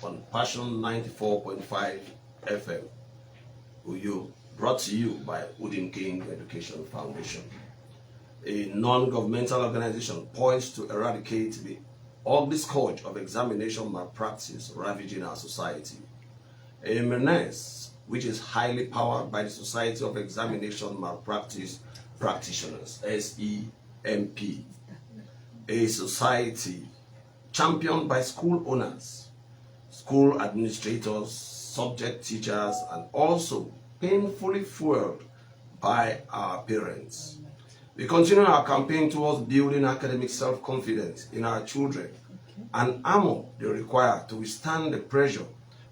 on Passion 94.5 FM, brought to you by Wooden King Education Foundation, a non-governmental organization poised to eradicate the ugly scourge of examination malpractice ravaging our society. A menace which is highly powered by the Society of Examination Malpractice Practitioners, SEMP, a society championed by school owners, school administrators, subject teachers, and also painfully fueled by our parents. We continue our campaign towards building academic self-confidence in our children and armor they require to withstand the pressure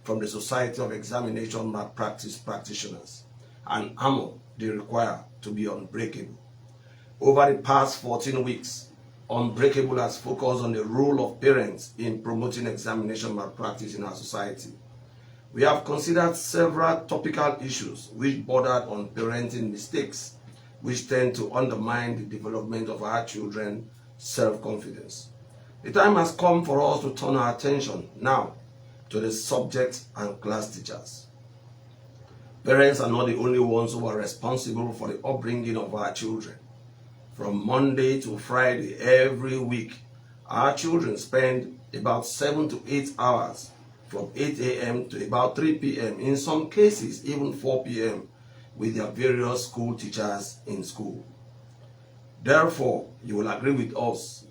from the Society of Examination Malpractice Practitioners, and armor they require to be unbreakable. Over the past 14 weeks, Unbreakable has focused on the role of parents in promoting examination malpractice in our society. We have considered several topical issues which bordered on parenting mistakes, which tend to undermine the development of our children's self-confidence. The time has come for us to turn our attention now to the subject and class teachers. Parents are not the only ones who are responsible for the upbringing of our children. From Monday to Friday every week, our children spend about 7 to 8 hours from 8 a.m. to about 3 p.m., in some cases even 4 p.m., with their various school teachers in school. Therefore, you will agree with us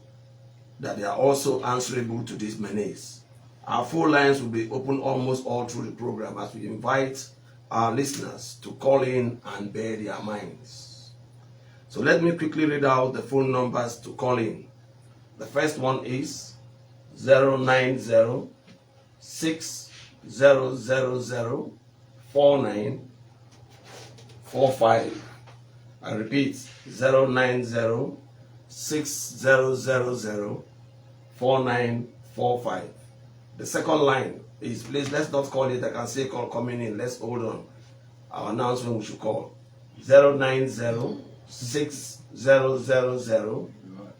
that they are also answerable to this menace. Our phone lines will be open almost all through the program as we invite our listeners to call in and bear their minds. So let me quickly read out the phone numbers to call in. The first one is 090 6000 4945. I repeat, 090 6000 4945. The second line is, please let's not call it, I can say call coming in. Let's hold on. Our announcement we should call 090 6000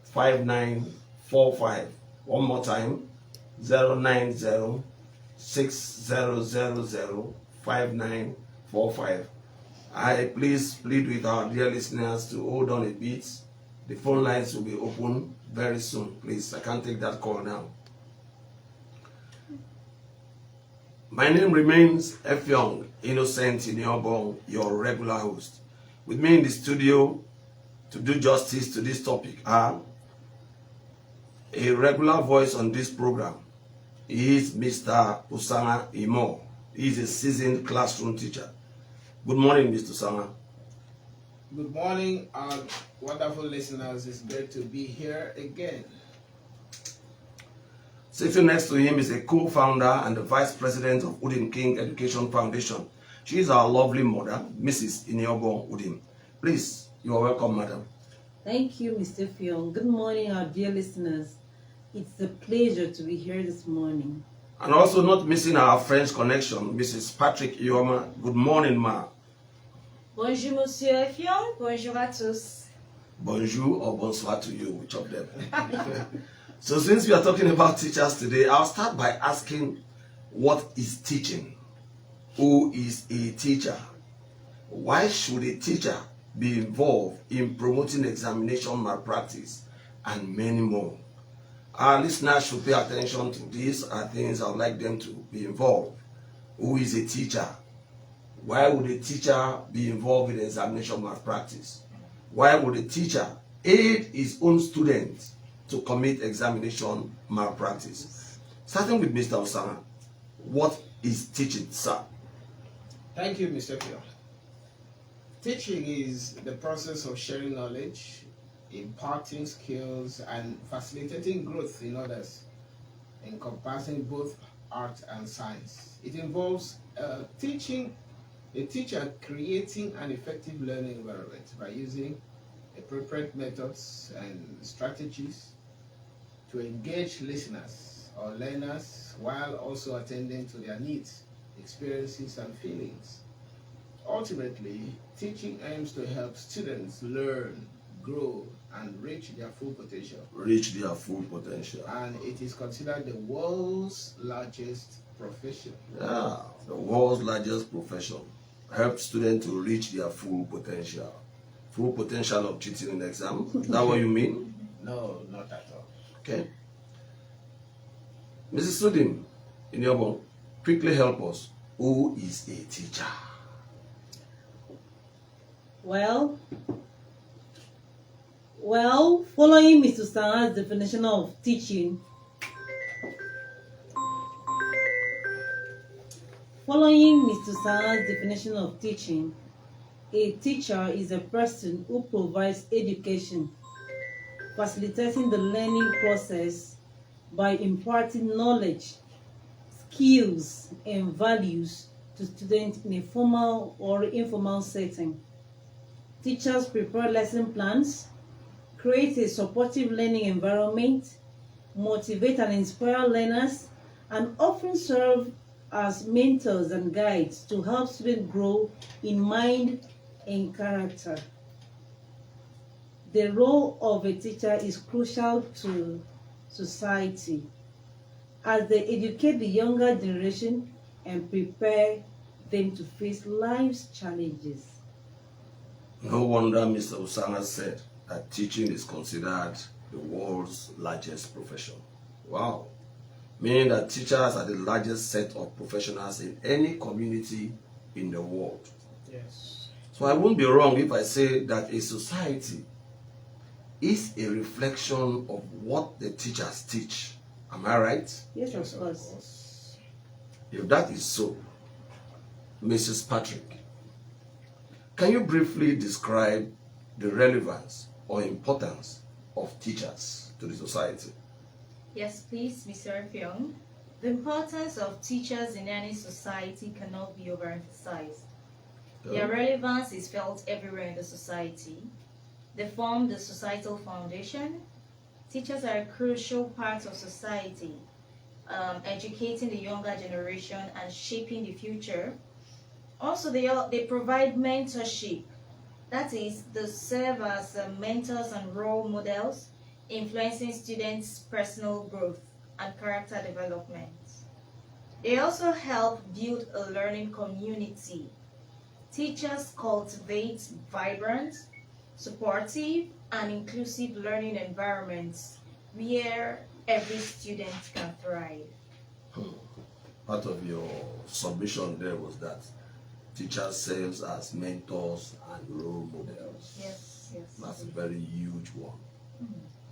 5945. One more time, 090 6000 5945. I please plead with our dear listeners to hold on a bit. The phone lines will be open very soon. Please, I can't take that call now. My name remains Effiong Innocent Iniobong, your regular host. With me in the studio to do justice to this topic are a regular voice on this program. He is Mr. Usanga Imo. He is a seasoned classroom teacher. Good morning, Mr. Usanga. Good morning, our wonderful listeners. It's great to be here again. Sitting next to him is a co-founder and the vice president of Wooden King Education Foundation. She is our lovely mother, Mrs. Iniobong Udim. Please, you are welcome, madam. Thank you, Mr. Fion. Good morning, our dear listeners. It's a pleasure to be here this morning. And also not missing our French connection, Mrs. Patrick Ioma. Good morning, ma. Bonjour, Monsieur Fion. Bonjour à tous. Bonjour or bonsoir to you, which of them? So since we are talking about teachers today, I'll start by asking, what is teaching? Who is a teacher? Why should a teacher be involved in promoting examination malpractice, and many more? Our listeners should pay attention to these are things I would like them to be involved. Who is a teacher? Why would a teacher be involved in examination malpractice? Why would a teacher aid his own students to commit examination malpractice? Starting with Mr. Osama, what is teaching, sir? Thank you, Mr. Fion. Teaching is the process of sharing knowledge, imparting skills, and facilitating growth in others, encompassing both art and science. It involves a teacher creating an effective learning environment by using appropriate methods and strategies to engage listeners or learners while also attending to their needs, experiences, and feelings. Ultimately, teaching aims to help students learn, grow, and reach their full potential. Reach their full potential. And it is considered the world's largest Profession. Yeah, the world's largest profession. Help students to reach their full potential. Full potential of cheating in the exam. Is that what you mean? No, not at all. Okay. Mrs. Sudim, in your book, quickly help us. Who is a teacher? Well, following Mr. Sana's definition of teaching, a teacher is a person who provides education, facilitating the learning process by imparting knowledge, skills, and values to students in a formal or informal setting. Teachers prepare lesson plans, create a supportive learning environment, motivate and inspire learners, and often serve as mentors and guides to help students grow in mind and character. The role of a teacher is crucial to society as they educate the younger generation and prepare them to face life's challenges. No wonder Mr. Osana said that teaching is considered the world's largest profession. Wow. Meaning that teachers are the largest set of professionals in any community in the world. Yes. So I won't be wrong if I say that a society is a reflection of what the teachers teach. Am I right? Yes, Yes, of course. If that is so, Mrs. Patrick, can you briefly describe the relevance or importance of teachers to the society? Yes, please, Mr. Fiong. The importance of teachers in any society cannot be overemphasized. Their relevance is felt everywhere in the society. They form the societal foundation. Teachers are a crucial part of society, educating the younger generation and shaping the future. Also, they provide mentorship. That is, they serve as mentors and role models, influencing students' personal growth and character development. They also help build a learning community. Teachers cultivate vibrant, supportive, and inclusive learning environments where every student can thrive. Part of your submission there was that teachers serve as mentors and role models. Yes, yes. That's a very huge one.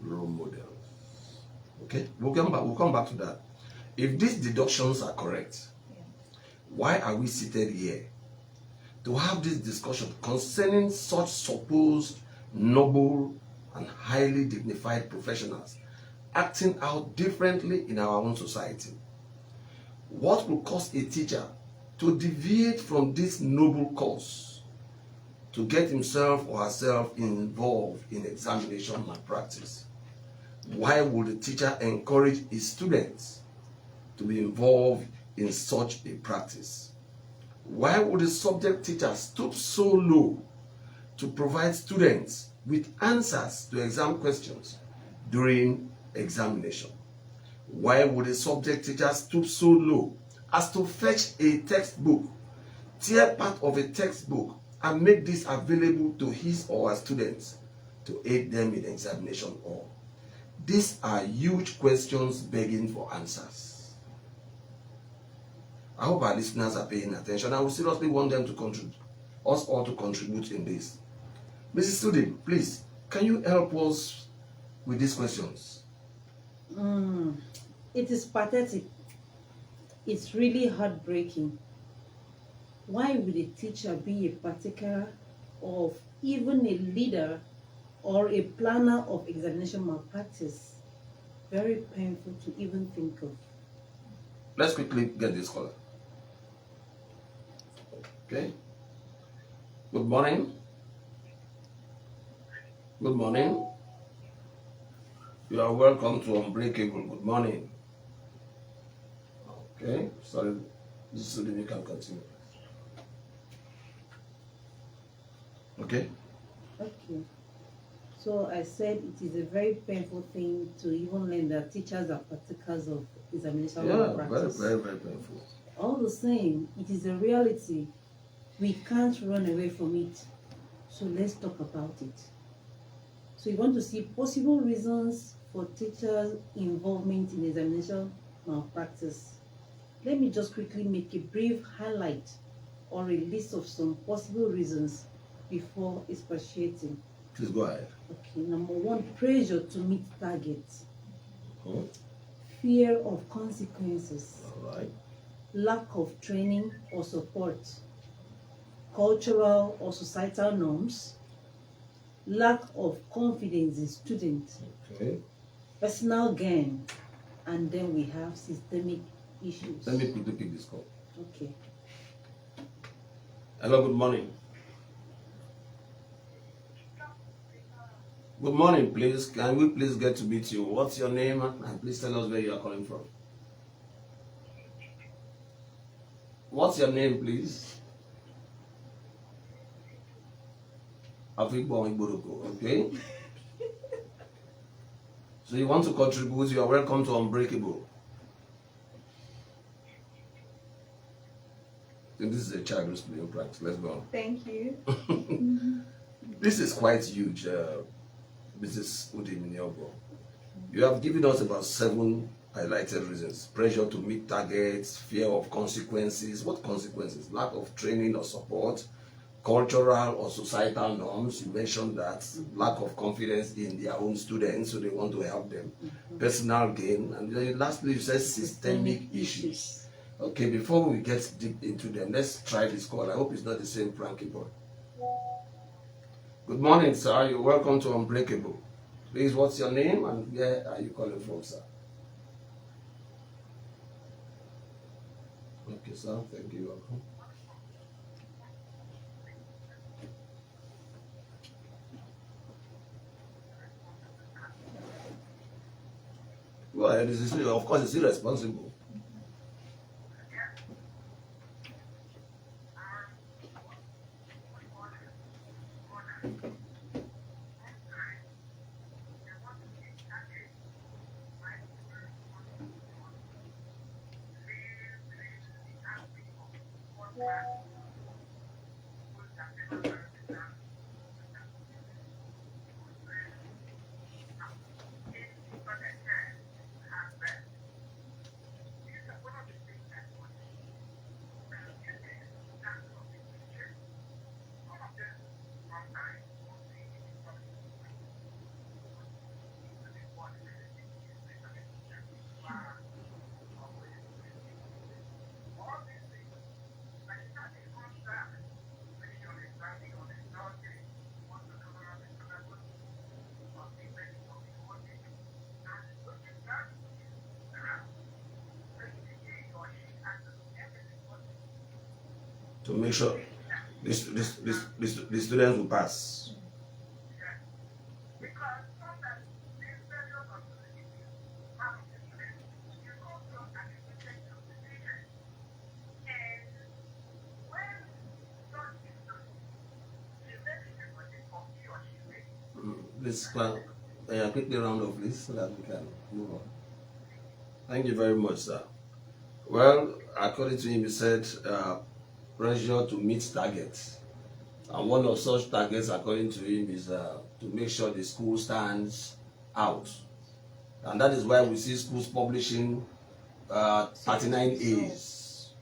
Role models. Okay, we'll come back to that. If these deductions are correct, Yeah. why are we seated here to have this discussion concerning such supposed noble and highly dignified professionals acting out differently in our own society? What will cause a teacher to deviate from this noble course to get himself or herself involved in examination malpractice? Why would the teacher encourage his students to be involved in such a practice? Why would the subject teacher stoop so low to provide students with answers to exam questions during examination? Why would the subject teacher stoop so low as to fetch a textbook, tear part of a textbook, and make this available to his or her students to aid them in examination hall? These are huge questions begging for answers. I hope our listeners are paying attention. I would seriously want them to contribute, us all to contribute in this. Mrs. Sudim, please, can you help us with these questions? It is pathetic. It's really heartbreaking. Why would a teacher be a partaker of even a leader or a planner of examination malpractice? Very painful to even think of. Let's quickly get this caller. Okay. Good morning. Good morning. You are welcome to Unbreakable. Good morning. Okay. Sorry. This is you can continue. Okay. Okay. So I said it is a very painful thing to even learn that teachers are partakers of examination Yeah, very, malpractice. very, very painful. All the same, it is a reality. We can't run away from it. So let's talk about it. So you want to see possible reasons for teachers' involvement in examination malpractice. Let me just quickly make a brief highlight or a list of some possible reasons before expatiating. Please go ahead. Okay, number one, pressure to meet targets, Hmm? fear of consequences, All right. lack of training or support, cultural or societal norms, lack of confidence in students, Okay. personal gain, and then we have systemic issues. Let me quickly pick this call. Okay. Hello, good morning. Good morning, please. Can we please get to meet you? What's your name? And please tell us where you are calling from. What's your name, please? Afikbo Igboruko, okay? So you want to contribute, you are welcome to Unbreakable. I think this is a child who's playing practice. Let's go on. Thank you. This is quite huge, Mrs. Udim Nyogo. You have given us about 7 highlighted reasons. Pressure to meet targets, fear of consequences. What consequences? Lack of training or support, cultural or societal norms. You mentioned that. Lack of confidence in their own students, so they want to help them. Personal gain. And then lastly, you said systemic issues. Okay, before we get deep into them, let's try this call. I hope it's not the same Frankie boy. Good morning, sir. You're welcome to Unbreakable. Please, what's your name and where are you calling from, sir? Okay, sir. Thank you. Welcome. Well, of course, it's irresponsible. To make sure the students will pass. Please quickly round off, please, so that we can move on. Thank you very much, sir. Well, according to him, he said pressure to meet targets. And one of such targets, according to him, is to make sure the school stands out. And that is why we see schools publishing 39 A's.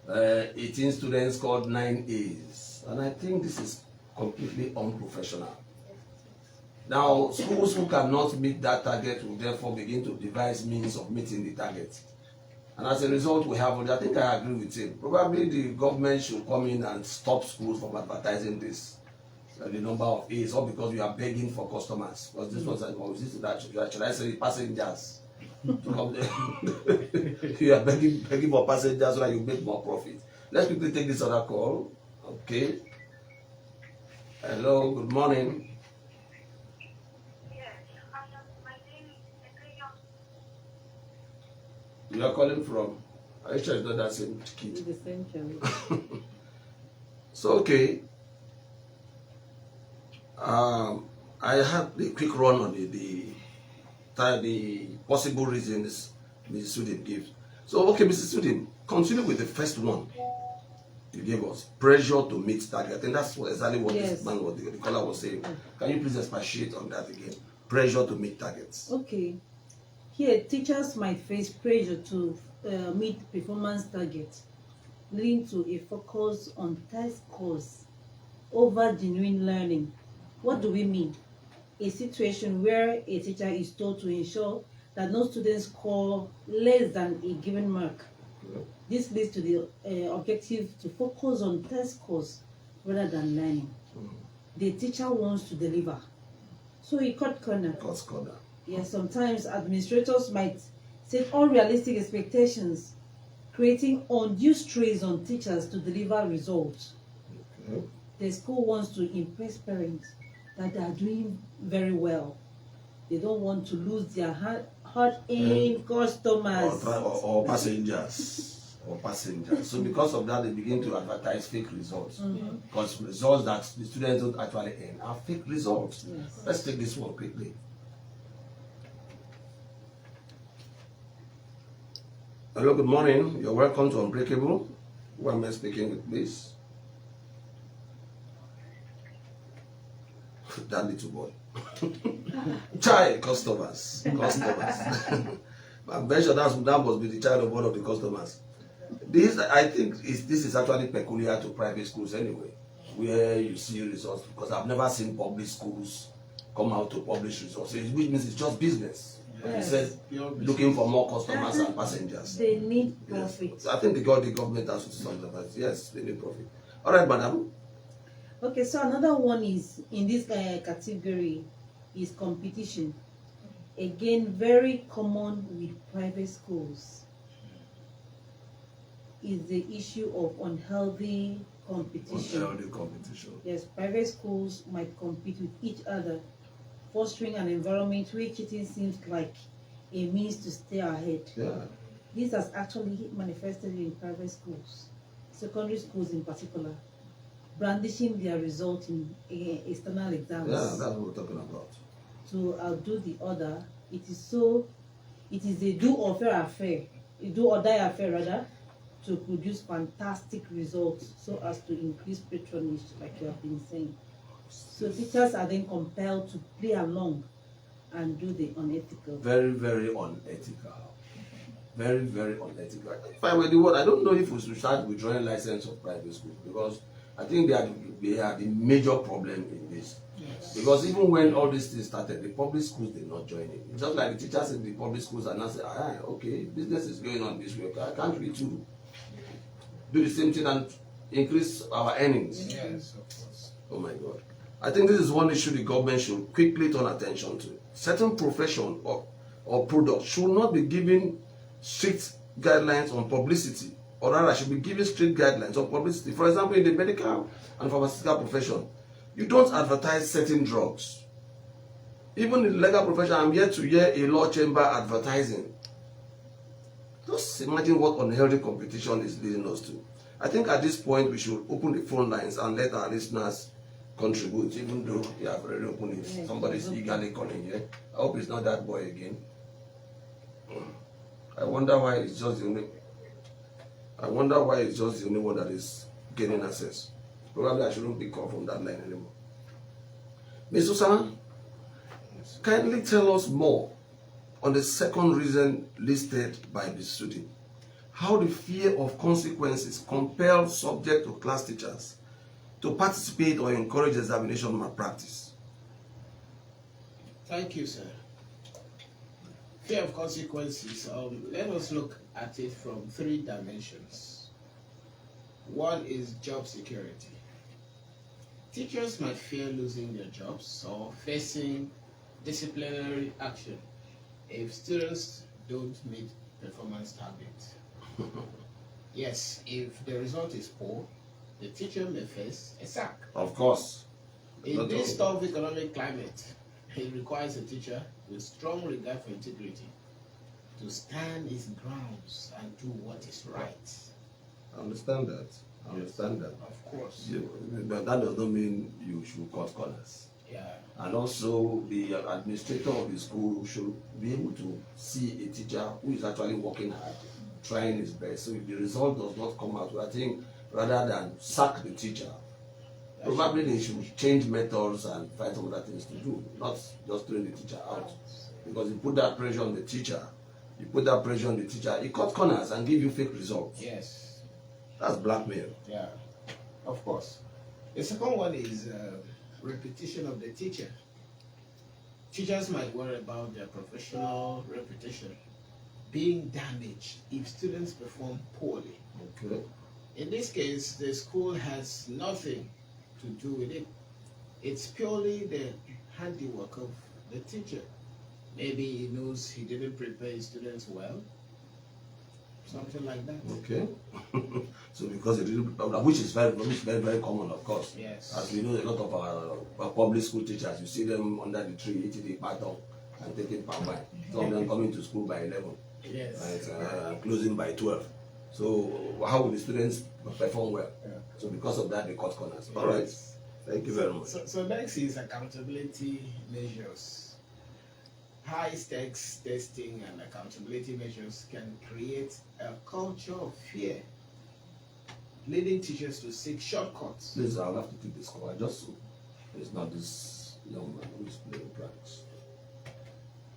18 students scored 9 A's. And I think this is completely unprofessional. Now, schools who cannot meet that target will therefore begin to devise means of meeting the target. And as a result, we have, I think I agree with him, probably the government should come in and stop schools from advertising this, the number of A's, all because we are begging for customers. Because this was, should I say, passengers. You are begging for passengers so that you make more profit. Let's quickly take this other call. Okay. Hello, good morning. You are calling from? Are you sure it's not that same kid? The same child. So, okay. I I had a quick run on the possible reasons Mrs. Sudin gives. So, okay, Mrs. Sudin, continue with the first one you gave us. Pressure to meet target. I think that's exactly what Yes. this man, the caller was saying. Can you please expatiate on that again? Pressure to meet targets. Okay. Here, teachers might face pressure to meet performance targets, leading to a focus on test scores over genuine learning. What do we mean? A situation where a teacher is told to ensure that no students score less than a given mark. This leads to the objective to focus on test scores rather than learning. The teacher wants to deliver, so he cut corner. Cut corner. Yes, sometimes administrators might set unrealistic expectations, creating undue stress on teachers to deliver results. Okay. The school wants to impress parents that they are doing very well. They don't want to lose their hard-earned customers. Or passengers. Or passengers. So because of that, they begin to advertise fake results. Because results that the students don't actually earn are fake results. Yes. Let's take this one quickly. Hello, good morning. You're welcome to Unbreakable. Who am I speaking with, please? That little boy. Child customers. I'm very sure that must be the child of one of the customers. This, I think, this is actually peculiar to private schools anyway, where you see results, because I've never seen public schools come out to publish results, which means it's just business. Like you said, looking for more customers and passengers. They need Yes. profit. I think the government has to do something about it. Yes, they need profit. All right, madam. Okay, so another one is in this category is competition. Again, very common with private schools is the issue of unhealthy competition. Unhealthy competition. Yes, private schools might compete with each other, fostering an environment where cheating seems like a means to stay ahead. Yeah. This has actually manifested in private schools, secondary schools in particular, brandishing their results in external exams. Yeah, that's what we're talking about. To outdo the other. It is a do or die affair rather, to produce fantastic results so as to increase patronage, like you have been saying. So teachers are then compelled to play along and do the unethical. Very, very unethical. Very, very unethical. If I were the one, I don't know if we should start withdrawing license of private schools, because I think they are the major problem in this. Yes. Because even when all these things started, the public schools did not join in. It's just like the teachers in the public schools are now saying, okay, business is going on this way. I can't we too do the same thing and increase our earnings? Yes, of course. Oh my God. I think this is one issue the government should quickly turn attention to. Certain profession or products should not be given strict guidelines on publicity, or rather should be given strict guidelines on publicity. For example, in the medical and pharmaceutical profession, you don't advertise certain drugs. Even in the legal profession, I'm yet to hear a law chamber advertising. Just imagine what unhealthy competition is leading us to. I think at this point we should open the phone lines and let our listeners contribute, even though you have already opened it. Yes, Somebody's okay. eagerly calling here. I hope it's not that boy again. I wonder why it's just the only one that is getting access. Probably I shouldn't pick up from that line anymore. Ms. Susan, kindly tell us more on the second reason listed by the student. How the fear of consequences compels subject to class teachers to participate or encourage examination malpractice. Thank you, sir. Fear of consequences. Let us look at it from 3 dimensions. One is job security. Teachers might fear losing their jobs or facing disciplinary action if students don't meet performance targets. Yes, if the result is poor, the teacher may face a sack. Of course. In this tough economic climate, it requires a teacher with strong regard for integrity to stand his grounds and do what is right. I understand that. I understand that. Of course. But that does not mean you should cut corners. Yeah. And also the administrator of the school should be able to see a teacher who is actually working hard, trying his best. So if the result does not come out, I think rather than sack the teacher, probably they should change methods and find some other things to do, not just throwing the teacher out. Because you put that pressure on the teacher, it cuts corners and give you fake results. Yes. That's blackmail. Yeah. Of course. The second one is repetition of the teacher. Teachers might worry about their professional reputation being damaged if students perform poorly. Okay. In this case, the school has nothing to do with it. It's purely the handiwork of the teacher. Maybe he knows he didn't prepare his students well. Something like that. Okay. So because it didn't, which is very, very common, of course. Yes. As we know, a lot of our public school teachers, you see them under the tree eating the pattern and taking palm wine. Some of them coming to school by 11, Yes. right, closing by 12. So how will the students perform well? Yeah. So because of that, they cut corners. All right. Thank you very much. So next is accountability measures. High stakes testing and accountability measures can create a culture of fear, leading teachers to seek shortcuts. Please, I'll have to take this call. It's not this young man who is playing pranks.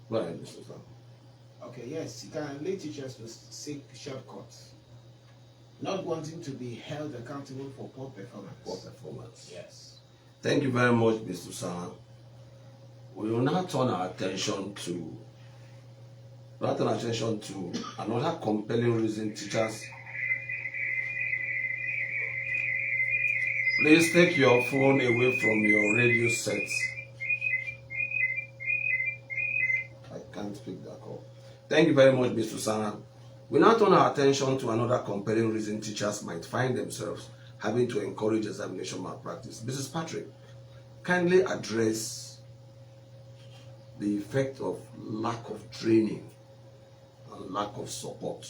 Go ahead, Mr. Sam. Okay, yes, it can lead teachers to seek shortcuts, not wanting to be held accountable for poor performance. Poor performance. Yes. Thank you very much, Mr. Sam. We will now turn our attention to another compelling reason teachers. Please take your phone away from your radio set. I can't pick that call. Thank you very much, Mr. Sana. We now turn our attention to another compelling reason teachers might find themselves having to encourage examination malpractice. Mrs. Patrick, kindly address the effect of lack of training and lack of support.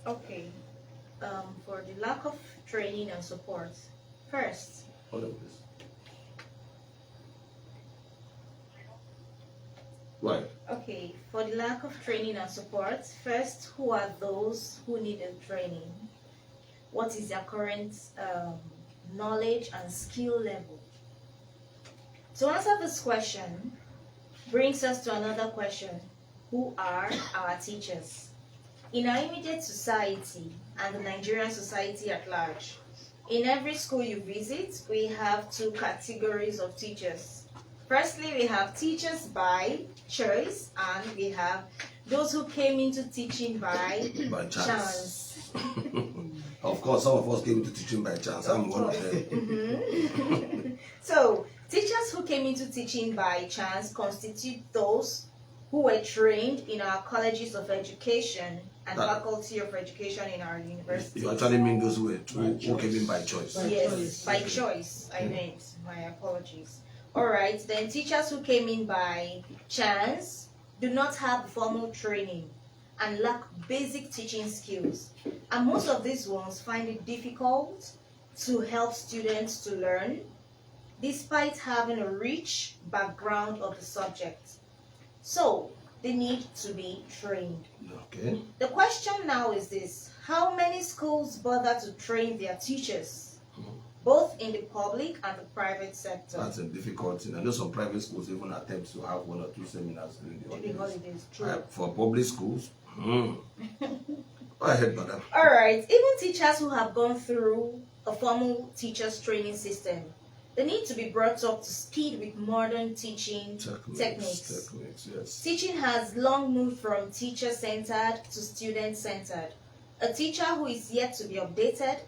Okay. For the lack of training and support, first, Hold on, please. Right. okay, for the lack of training and support, first, who are those who need the training? What is their current knowledge and skill level? To answer this question brings us to another question. Who are our teachers? In our immediate society and the Nigerian society at large, in every school you visit, we have two categories of teachers. Firstly, we have teachers by choice, and we have those who came into teaching by chance. Of course, some of us came into teaching by chance. I'm one of them. So, teachers who came into teaching by chance constitute those who were trained in our colleges of education and faculty of education in our universities. You actually mean those who came in by choice? Yes, by choice, I meant. My apologies. Alright, then teachers who came in by chance do not have formal training and lack basic teaching skills. And most of these ones find it difficult to help students to learn despite having a rich background of the subject. So, they need to be trained. Okay. The question now is this: how many schools bother to train their teachers, both in the public and the private sector? That's a difficult thing. I know some private schools even attempt to have 1 or 2 seminars during the holidays. Because it is true. For public schools, go ahead, madam. Alright, even teachers who have gone through a formal teachers training system, they need to be brought up to speed with modern teaching techniques. Yes. Teaching has long moved from teacher-centered to student-centered. A teacher who is yet to be updated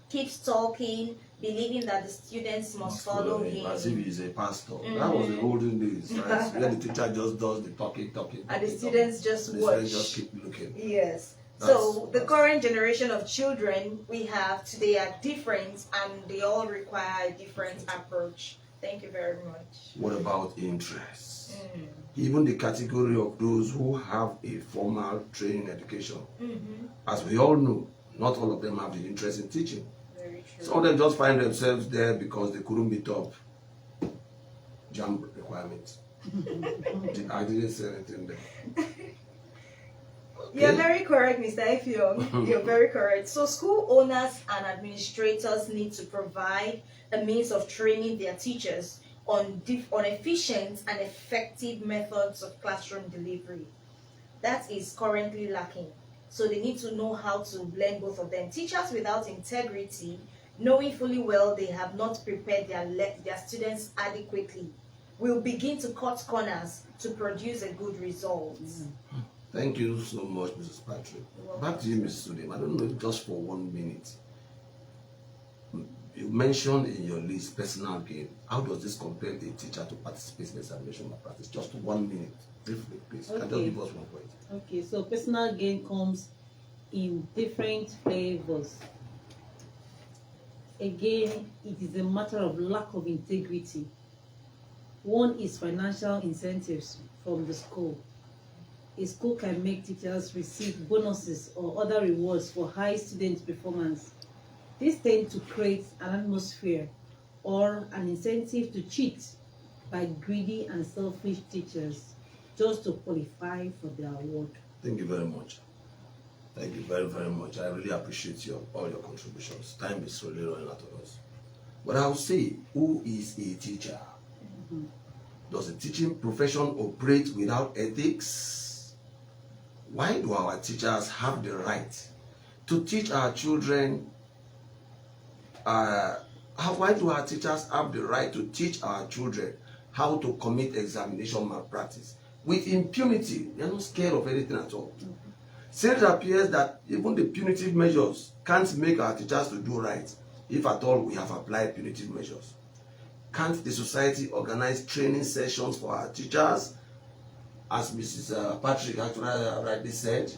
keeps talking, believing that the students must follow him. As if he's a pastor. That was the olden days, right? Where the teacher just does the talking. And the students just and watch. The students just keep looking. Yes. So the current generation of children we have today are different, and they all require a different approach. Thank you very much. What about interest? Even the category of those who have a formal training education. As we all know, not all of them have the interest in teaching. Very true. Some of them just find themselves there because they couldn't meet up JAMB requirements. I didn't say anything there. You're very correct, Mr. Effiong. You're very correct. So school owners and administrators need to provide a means of training their teachers on efficient and effective methods of classroom delivery. That is currently lacking. So they need to know how to blend both of them. Teachers without integrity, knowing fully well they have not prepared their students adequately, will begin to cut corners to produce a good result. Thank you so much, Mrs. Patrick. Back to you, Mrs. Sudem. I don't know, just for 1 minute. You mentioned in your list personal gain. How does this compare a teacher to participate in examination malpractice? Just 1 minute, briefly, please. Okay. And just give us 1 point. Okay, so personal gain comes in different flavors. Again, it is a matter of lack of integrity. One is financial incentives from the school. A school can make teachers receive bonuses or other rewards for high student performance. This tends to create an atmosphere or an incentive to cheat by greedy and selfish teachers just to qualify for the award. Thank you very much. Thank you very, very much. I really appreciate all your contributions. Time is really running out of us. But I will say, who is a teacher? Does the teaching profession operate without ethics? Why do our teachers have the right to teach our children? Why do our teachers have the right to teach our children how to commit examination malpractice with impunity? They are not scared of anything at all. Since it appears that even the punitive measures can't make our teachers to do right, if at all we have applied punitive measures. Can't the society organize training sessions for our teachers, as Mrs. Patrick actually rightly said?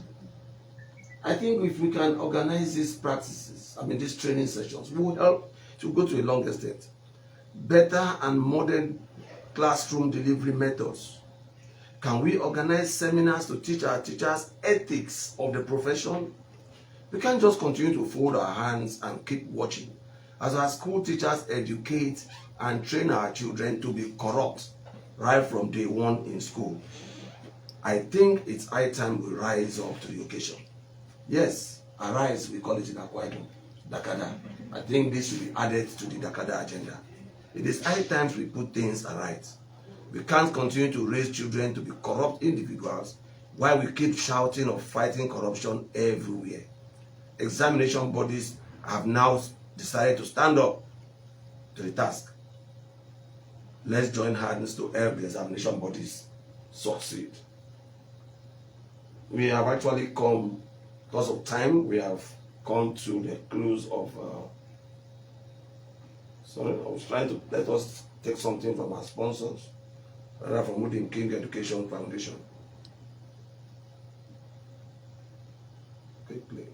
I think if we can organize these practices, these training sessions, we would help to go to a long extent. Better and modern classroom delivery methods. Can we organize seminars to teach our teachers ethics of the profession? We can't just continue to fold our hands and keep watching as our school teachers educate and train our children to be corrupt right from day one in school. I think it's high time we rise up to the occasion. Yes, arise, we call it in Akwa Ibom, Dakada. I think this should be added to the Dakada agenda. It is high time we put things right. We can't continue to raise children to be corrupt individuals while we keep shouting of fighting corruption everywhere. Examination bodies have now decided to stand up to the task. Let's join hands to help the examination bodies succeed. We have actually come, because of time, we have come to the close of. Sorry, I was trying to let us take something from our sponsors, rather from Woodin King Education Foundation. Quickly.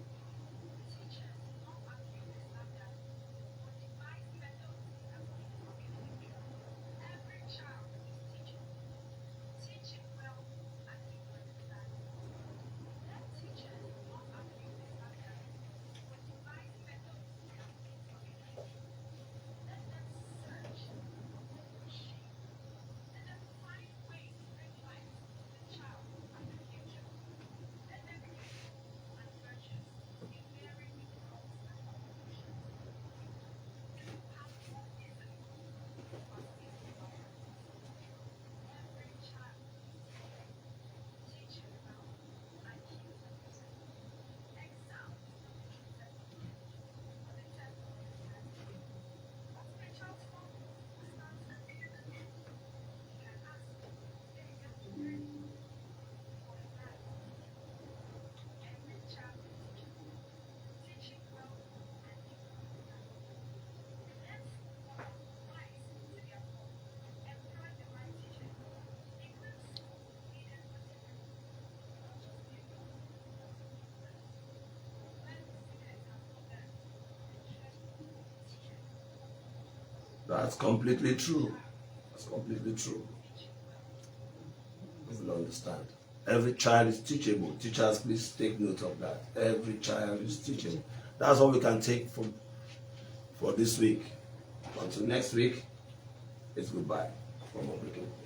That's completely true. That's completely true. You will understand. Every child is teachable. Teachers, please take note of that. Every child is teachable. That's all we can take for this week. Until next week, it's goodbye. form of breaking.